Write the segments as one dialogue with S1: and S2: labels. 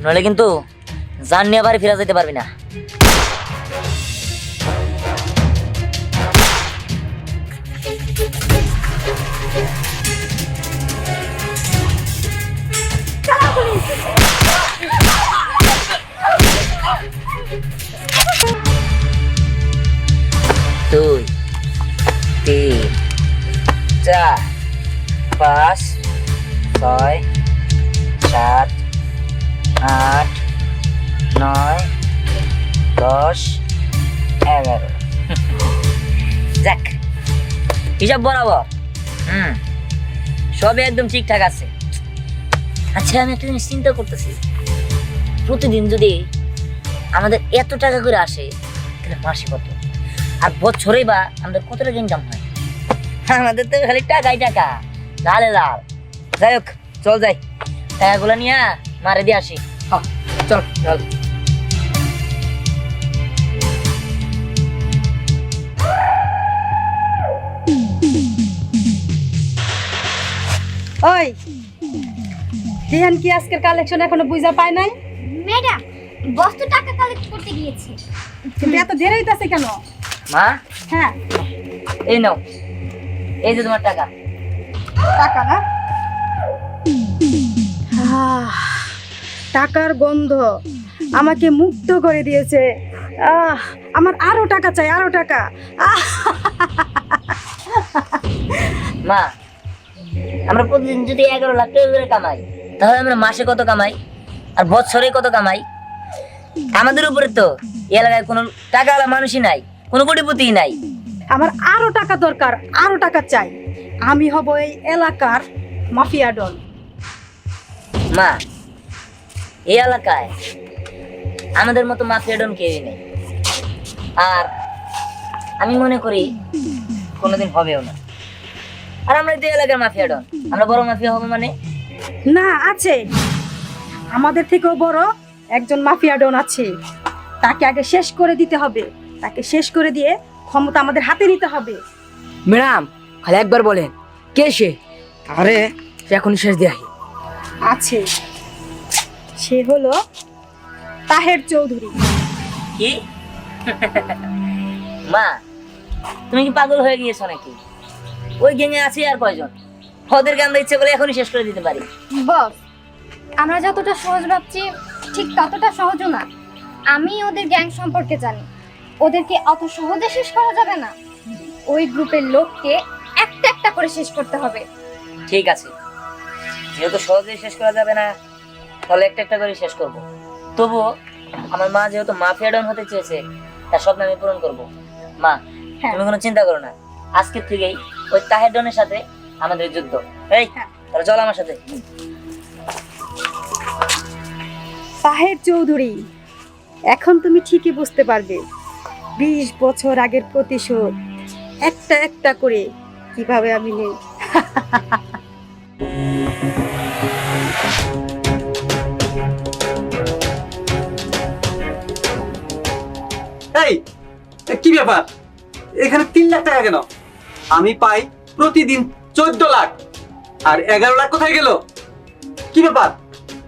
S1: নইলে কিন্তু জান নিয়ে বাড়ি ফিরে যেতে পারবি না। দুই, তিন, চার, পাঁচ, ছয়, সাত, আট, নয়, 10, 11। যাক, হিসাব বরাবর। সবই একদম ঠিকঠাক আছে। আচ্ছা, আমি একটা জিনিস চিন্তা করতেছি, প্রতিদিন যদি আমাদের এত টাকা করে আসে তাহলে মাসে কত, আর বছরে বা আমাদের কত টাকা ইনকাম হয়? আমাদের তো খালি টাকাই টাকা, লালে লাল। যাই হোক, চল যাই, টাকাগুলো নিয়ে মারে দিয়ে আসি। চল চল।
S2: ওই দিহান কি আজকের কালেকশন এখনো বুঝা পায় নাই?
S3: ম্যাডাম, বস তো টাকা কালেক্ট করতে গিয়েছে।
S2: কিন্তু এত দেরি হইতাছে কেন?
S1: মা,
S2: হ্যাঁ,
S1: এই নাও, এই যে তোমার টাকা।
S2: টাকা না? টাকার গন্ধ আমাকে মুক্ত করে দিয়েছে। আমার আরো টাকা চাই, আরো টাকা।
S1: মা, আমরা প্রতিদিন যদি 11 লাখ টাকা করে কামাই, তাহলে আমরা মাসে কত কামাই আর বছরে কত কামাই? আমাদের উপরে তো এই এলাকায় কোনো টাকাওয়ালা মানুষই নাই, কোনো কোটিপতি নাই।
S2: আমার আরো টাকা দরকার, আরো টাকা চাই। আমি হব এই এলাকার মাফিয়া ডন।
S1: মা, এই এলাকায় আমাদের মতো মাফিয়া ডন কেউই নেই, আর আমি মনে করি কোনোদিন হবেও না। আর আমরা তো এলাকার মাফিয়া ডন, আমরা বড় মাফিয়া হবো মানে?
S2: না, আছে, আমাদের থেকেও বড় একজন মাফিয়া ডন আছে। তাকে আগে শেষ করে দিতে হবে। তাকে শেষ করে দিয়ে ক্ষমতা আমাদের হাতে নিতে হবে।
S4: ম্যাডাম, খালি একবার বলেন কে সে? আরে সে এখনই শেষ দিয়ে আহি।
S2: আছে, সে হলো তাহের চৌধুরী।
S1: কি? মা, তুমি কি পাগল হয়ে গিয়েছো নাকি? ওই গ্যাংয়ে আছে আর কয়জন? ওদেরকে আমরা ইচ্ছে করে এখনই শেষ করে দিতে পারি।
S3: বস, আমরা যতটা সহজ ভাবছি ঠিক ততটা সহজও না। আমি ওদের গ্যাং সম্পর্কে জানি। ওদেরকে অত সহজে শেষ করা যাবে না। ওই গ্রুপের লোককে একটা একটা করে শেষ করতে হবে।
S1: ঠিক আছে, যেহেতু সহজেই শেষ করা যাবে না, তাহলে একটা একটা করে শেষ করব। তবুও আমার মা যেহেতু মাফিয়া ডন হতে চেয়েছে, তার স্বপ্ন আমি পূরণ করব। মা,
S2: হ্যাঁ।
S1: তুমি কোনো চিন্তা করো না, আজকের থেকেই ওই তাহের ডনের সাথে আমাদের যুদ্ধ। এই, তাহলে চল আমার সাথে।
S2: তাহের চৌধুরী, এখন তুমি ঠিকই বুঝতে পারবে 20 বছর আগের প্রতিশোধ একটা একটা করে কিভাবে আমি নেই।
S5: এই, কি ব্যাপার? এখানে 3 লাখ টাকা কেন? আমি পাই প্রতিদিন 14 লাখ, আর 11 লাখ কোথায় গেল? কি ব্যাপার?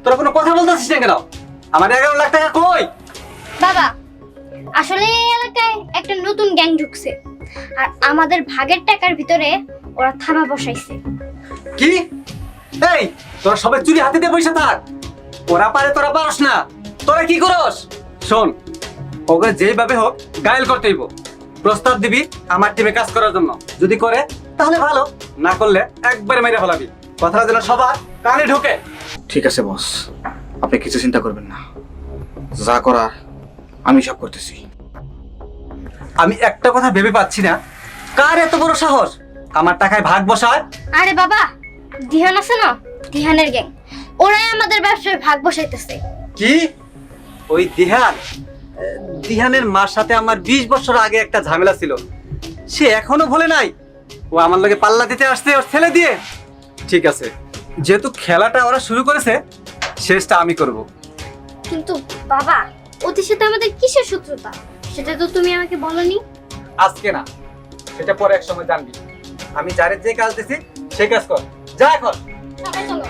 S5: তোরা কোনো কথা বলতেছিস না কেন? আমার 11 লাখ টাকা কই?
S3: বাবা, আসলে এই এলাকায় একটা নতুন গ্যাং ঢুকছে, আর আমাদের ভাগের টাকার ভিতরে ওরা থাবা বসাইছে।
S5: কি? এই, তোরা সবাই চুরি হাতে দিয়ে বসে থাক। ওরা পারে, তোরা পারস না। তোরা কি করস? শোন, ওকে যেভাবে হোক গায়েল করতে হইব। প্রস্তাব দিবি আমার টিমে কাজ করার জন্য। যদি করে তাহলে ভালো, না করলে একবারে মেরে ফেলাবি। কথাটা যেন সবার কানে ঢোকে।
S6: ঠিক আছে বস, আপনি কিছু চিন্তা করবেন না, যা করার আমি সব করতেছি।
S5: আমি একটা কথা ভেবে পাচ্ছি না, কার এত বড় সাহস আমার টাকায় ভাগ বসায়?
S3: আরে বাবা, দিহান আছে না, দিহানের গ্যাং, ওরাই আমাদের ব্যবসায় ভাগ বসাইতেছে।
S5: কি? ওই দিহান? দিহানের মার সাথে আমার 20 বছর আগে একটা ঝামেলা ছিল, সে এখনো ভুলে নাই। ও আমার লগে পাল্লা দিতে আসছে ওর ছেলে দিয়ে। ঠিক আছে, যেহেতু খেলাটা ওরা শুরু করেছে, শেষটা আমি করব।
S3: কিন্তু বাবা, ওদের সাথে আমাদের কিসের শত্রুতা সেটা তো তুমি আমাকে বলনি।
S5: আজকে না, সেটা পরে এক সময় জানবি। আমি যারে যে কাজ দিছি সে কাজ কর, যা এখন।
S3: সবাই চলো।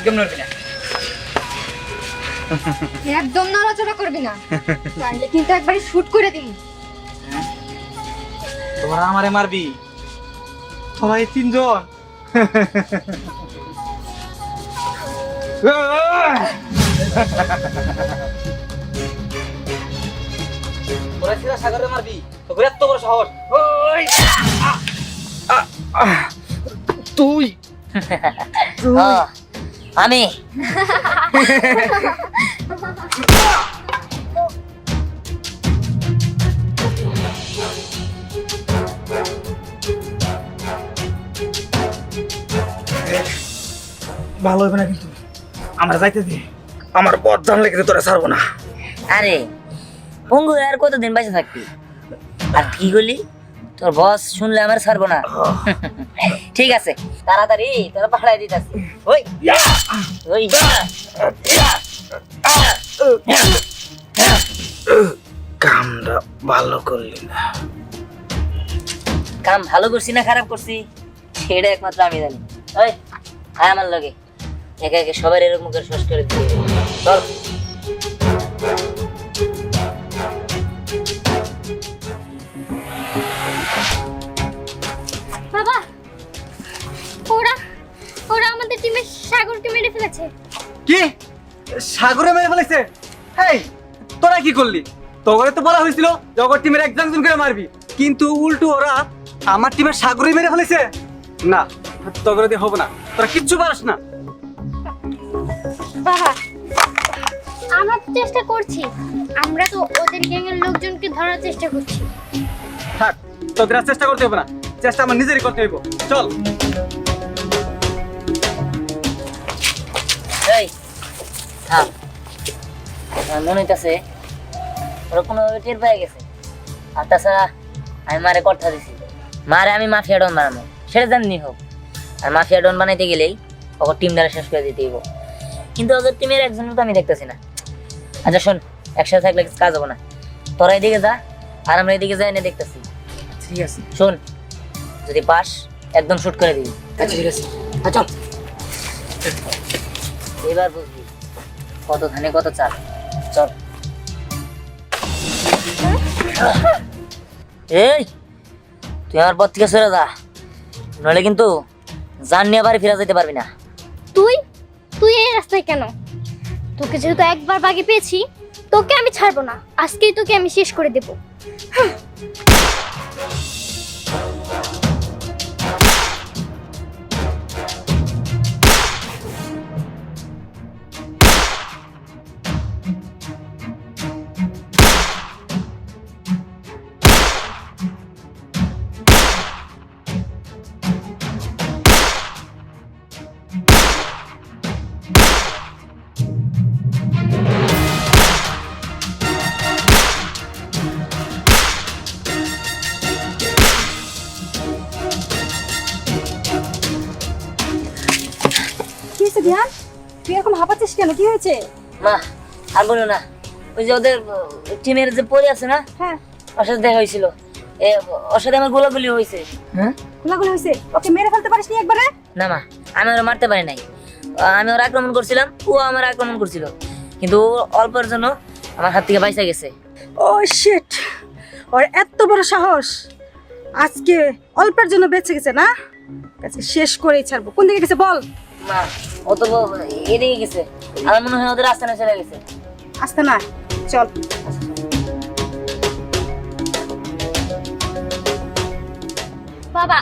S4: একদম নড়বি না।
S3: একদম নড়াচড়া করবি না, তাহলে কিন্তু একবারে শুট করে দিবি।
S5: তোরা আমারে মারবি? তোরা এই তিনজন? তোরা সিধা সাগরে মারবি? তোর এত বড় সাহস?
S4: ওই তুই
S1: ও, আমি
S6: ভালো হবে না কিন্তু, আমরা যাইতে দে। আমার বদ জানলে কিন্তু তোরা ছাড়বো না।
S1: আরে পঙ্গু আর কতদিন বেঁচে থাকবি? আর কি করলি? তোর বস শুনলে আমার ছাড়বো না। ঠিক আছে, তাড়াতাড়ি তোরা পাঠাই দিতাছি। ওই ওই
S6: কামটা ভালো করলি না।
S1: কাম ভালো করছি না খারাপ করছি সেটা একমাত্র আমি জানি। ওই আয় আমার লগে, একে একে সবার এরকম করে শেষ করে দিবি। চল।
S3: বাবা, ওরা ওরা আমাদের টিমের সাগরকে মেরে ফেলেছে।
S5: কি? সাগরে মেরে ফেলেছে? হেই, তোরা কি করলি? তোকে তো বলা হয়েছিল জগৎ টিমের একজন করে মারবি, কিন্তু উল্টো ওরা আমার টিমের সাগরে মেরে ফেলেছে। না, তোকে দিয়ে হবে না, তোরা কিচ্ছু পারিস না।
S3: বাবা, আমরা তো চেষ্টা করছি, আমরা তো ওদের গ্যাংয়ের লোকজনকে ধরার চেষ্টা করছি।
S5: থাক, তোদের আর চেষ্টা করতে হবে না, চেষ্টা আমার নিজেরই করতে হইব। চল।
S1: এই থাম, আমার মনে হইতাছে ওরা কোনোভাবে টের পেয়ে গেছে। আর তাছাড়া আমি মারে কথা দিছি, মারে আমি মাফিয়া ডন বানাবো, সেটা জানি হোক। আর মাফিয়া ডন বানাইতে গেলেই ওকে টিম দ্বারা শেষ করে দিতে হইব, কিন্তু ওদের টিমের একজনও তো আমি দেখতেছি না। আচ্ছা শোন, একসাথে থাকলে কাজ হবো না, তোরা এদিকে যা আর আমরা এদিকে যাই না দেখতেছি।
S4: ঠিক আছে,
S1: শোন, যদি পাস একদম শুট করে দিবি।
S4: আচ্ছা ঠিক আছে, আচ্ছা
S1: এবার বুঝবি কত ধানে কত চাল। চল। এই তুই আমার পথ থেকে সরে যা, নইলে কিন্তু জান নিয়ে বাড়ি ফিরে যেতে পারবি না।
S3: তুই তুই এই রাস্তায় কেন? তোকে যেহেতু একবার বাগে পেয়েছি, তোকে আমি ছাড়বো না, আজকেই তোকে আমি শেষ করে দেব।
S2: কি হয়েছে ধ্যান? তুই এরকম হাঁপাচ্ছিস কেন? কি হয়েছে?
S1: মা আর বলো না, ওই যে ওদের টিমের যে পরি আছে না,
S2: হ্যাঁ,
S1: ওর সাথে দেখা হয়েছিল, ওর সাথে আমার গোলাগুলি হয়েছে।
S4: হ্যাঁ
S2: গোলাগুলি হয়েছে? ওকে মেরে ফেলতে পারিস নি একবারে?
S1: না মা, আমি ওরা মারতে পারি নাই। আমি ওরা আক্রমণ করছিলাম, ও আমার আক্রমণ করছিল, কিন্তু ও অল্পের জন্য আমার হাত থেকে বাইসা গেছে।
S2: ও শিট, ওর এত বড় সাহস! আজকে অল্পের জন্য বেঁচে গেছে না? আচ্ছা, শেষ করেই ছাড়বো। কোন দিকে গেছে বল?
S1: মা ও তো এদিকে গেছে, আমার মনে হয় ওদের রাস্তা না চলে গেছে।
S2: আসতে না, চল।
S3: বাবা,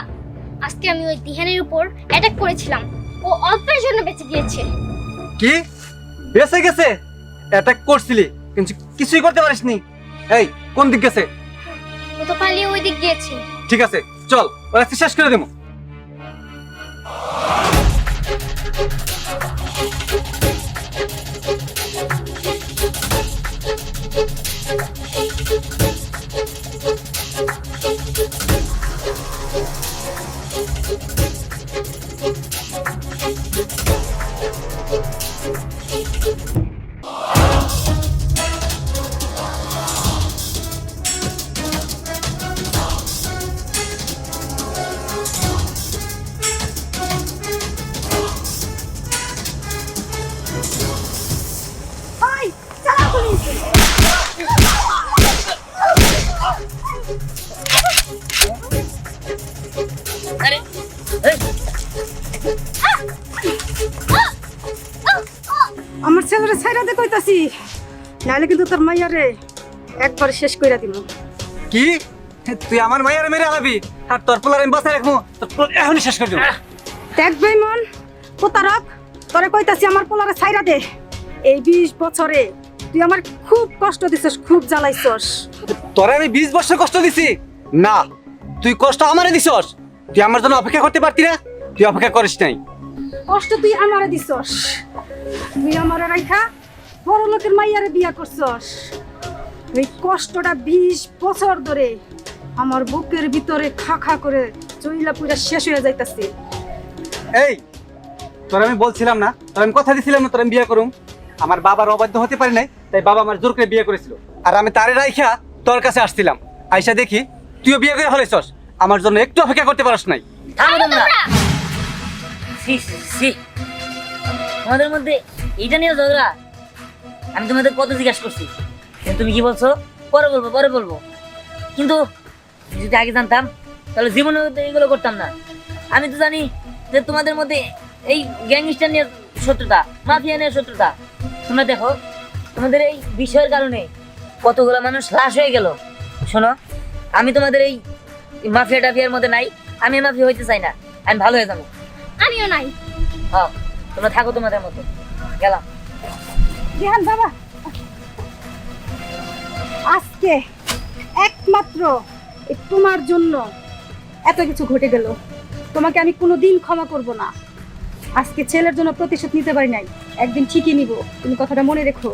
S3: আজকে আমি ওই দিহানের উপর অ্যাটাক করেছিলাম, ও অল্পের জন্য বেঁচে গিয়েছে।
S5: কি? বেঁচে গেছে? অ্যাটাক করছিলি কিন্তু কিছুই করতে পারিসনি। এই কোন দিক গেছে?
S3: ও তো পালিয়ে ওই দিক গিয়েছে।
S5: ঠিক আছে, চল ওরা শেষ করে দেবো।
S2: কইতাছি, নাহলে কিন্তু তোর মাইয়ারে একবার শেষ কইরা দিব।
S5: কি তুই আমার মায়ের মেরে আলাবি আর তোর পোলার আমি বাঁচায় রাখবো, তোর পোলার এখনই শেষ করে দেবো।
S2: দেখ বেঈমান, প্রতারক, তোরে কইতাছি আমার পোলারে ছাইরা দে। এই 20 বছরে তুই আমার খুব কষ্ট দিছস, খুব জ্বালাইছস।
S5: তোরে আমি 20 বছর কষ্ট দিছি না, তুই কষ্ট আমারে দিছস। তুই আমার জন্য অপেক্ষা করতে পারতি না, তুই অপেক্ষা করিস নাই।
S2: কষ্ট তুই আমারে দিছস, তুই আমারে রাইখা বড় লোকের মাইয়ারে বিয়া করছস। এই কষ্টটা 20 বছর ধরে আমার বুকের ভিতরে খা খা করে চইলা পুরা শেষ হয়ে যাইতাছে।
S5: এই তোর আমি বলছিলাম না, তোর আমি কথা দিছিলাম না তোর আমি বিয়ে করুম। আমার বাবার অবাধ্য হতে পারি নাই, তাই বাবা আমার জোর করে বিয়ে করেছিল। আর আমি তারে রাইখা তোর কাছে আসছিলাম, আইসা দেখি তুইও বিয়ে করে ফেলেছস। আমার জন্য একটু অপেক্ষা করতে পারস নাই।
S1: থামো তোমরা। সি সি, তোমাদের মধ্যে এইটা নিয়ে ঝগড়া? আমি তোমাদের কত জিজ্ঞাসা করছি, কিন্তু তুমি কি বলছো পরে বলবো পরে বলবো। কিন্তু যদি আগে জানতাম তাহলে জীবনে এইগুলো করতাম না। আমি তো জানি যে তোমাদের মধ্যে এই গ্যাংস্টার নিয়ে শত্রুতা, মাফিয়া নিয়ে শত্রুতা। তোমরা দেখো তোমাদের এই বিষয়ের কারণে কতগুলো মানুষ লাশ হয়ে গেল। শোনো, আমি তোমাদের এই মাফিয়া টাফিয়ার মধ্যে নাই, আমি মাফিয়া হইতে চাই না, আমি ভালো হয়ে যাবো।
S3: আমিও নাই।
S1: হ্যাঁ, তোমরা থাকো তোমাদের মতো, গেলাম।
S2: রেহান বাবা, আজকে একমাত্র এই তোমার জন্য এত কিছু ঘটে গেল। তোমাকে আমি কোনোদিন ক্ষমা করব না। আজকে ছেলের জন্য প্রতিশোধ নিতে পারি নাই, একদিন ঠিকই নিব। তুমি কথাটা মনে রেখো।